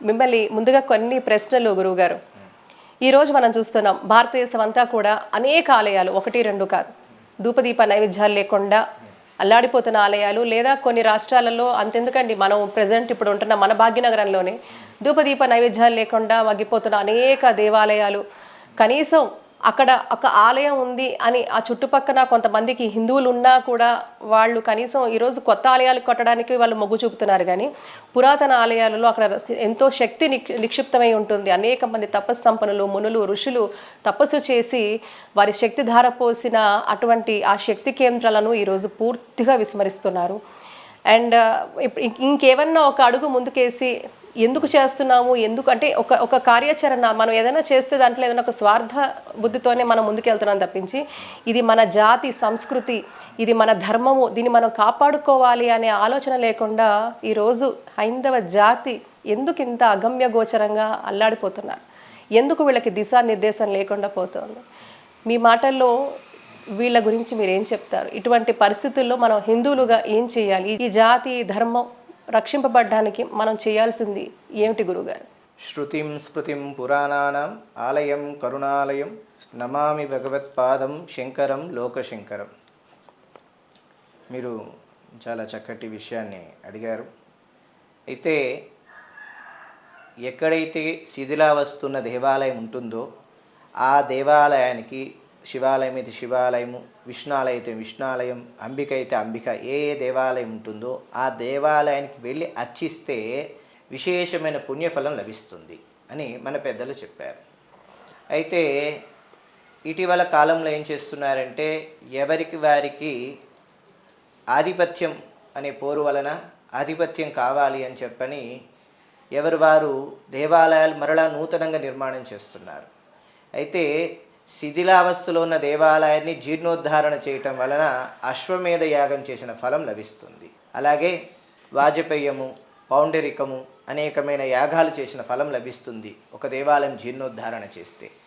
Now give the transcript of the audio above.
మిమ్మల్ని ముందుగా కొన్ని ప్రశ్నలు గురువుగారు. ఈరోజు మనం చూస్తున్నాం భారతదేశం అంతా కూడా అనేక ఆలయాలు, ఒకటి రెండు కాదు, ధూపదీప నైవేద్యాలు లేకుండా అల్లాడిపోతున్న ఆలయాలు, లేదా కొన్ని రాష్ట్రాలలో అంతెందుకండి, మనం ప్రజెంట్ ఇప్పుడు ఉంటున్న మన భాగ్యనగరంలోనే ధూపదీప నైవేద్యాలు లేకుండా మగ్గిపోతున్న అనేక దేవాలయాలు. కనీసం అక్కడ ఒక ఆలయం ఉంది అని ఆ చుట్టుపక్కన కొంతమందికి హిందువులు ఉన్నా కూడా వాళ్ళు కనీసం ఈరోజు కొత్త ఆలయాలు కట్టడానికి వాళ్ళు మొగ్గు చూపుతున్నారు. కానీ పురాతన ఆలయాలలో అక్కడ ఎంతో శక్తి నిక్షిప్తమై ఉంటుంది. అనేక మంది తపస్సంపన్నులు, మునులు, ఋషులు తపస్సు చేసి వారి శక్తి ధార పోసిన అటువంటి ఆ శక్తి కేంద్రాలను ఈరోజు పూర్తిగా విస్మరిస్తున్నారు. అండ్ ఇంకేమన్నా ఒక అడుగు ముందుకేసి ఎందుకు చేస్తున్నాము, ఎందుకు అంటే ఒక కార్యాచరణ మనం ఏదైనా చేస్తే దాంట్లో ఏదైనా ఒక స్వార్థ బుద్ధితోనే మనం ముందుకెళ్తున్నాం తప్పించి, ఇది మన జాతి సంస్కృతి, ఇది మన ధర్మము, దీన్ని మనం కాపాడుకోవాలి అనే ఆలోచన లేకుండా ఈరోజు హైందవ జాతి ఎందుకు ఇంత అగమ్య గోచరంగా అల్లాడిపోతున్నారు? ఎందుకు వీళ్ళకి దిశానిర్దేశం లేకుండా పోతుంది? మీ మాటల్లో వీళ్ళ గురించి మీరు ఏం చెప్తారు? ఇటువంటి పరిస్థితుల్లో మనం హిందువులుగా ఏం చేయాలి? ఈ జాతి ధర్మం రక్షింపబడ్డానికి మనం చేయాల్సింది ఏమిటి గురుగారు? శృతిం స్మృతిం పురాణానాం ఆలయం కరుణాలయం నమామి భగవత్పాదం శంకరం లోకశంకరం. మీరు చాలా చక్కటి విషయాన్ని అడిగారు. అయితే ఎక్కడైతే శిథిలావస్తున్న దేవాలయం ఉంటుందో ఆ దేవాలయానికి, శివాలయం అయితే శివాలయము, విష్ణాలయం అయితే విష్ణాలయం, అంబిక అయితే అంబిక, ఏ దేవాలయం ఉంటుందో ఆ దేవాలయానికి వెళ్ళి అర్చిస్తే విశేషమైన పుణ్యఫలం లభిస్తుంది అని మన పెద్దలు చెప్పారు. అయితే ఇటీవల కాలంలో ఏం చేస్తున్నారంటే, ఎవరికి వారికి ఆధిపత్యం అనే పోరు వలన ఆధిపత్యం కావాలి అని చెప్పని ఎవరు వారు దేవాలయాలు మరలా నూతనంగా నిర్మాణం చేస్తున్నారు. అయితే శిథిలావస్థలో ఉన్న దేవాలయాన్ని జీర్ణోద్ధారణ చేయటం వలన అశ్వమేధ యాగం చేసిన ఫలం లభిస్తుంది. అలాగే వాజపేయము, పౌండరికము అనేకమైన యాగాలు చేసిన ఫలం లభిస్తుంది ఒక దేవాలయం జీర్ణోద్ధారణ చేస్తే.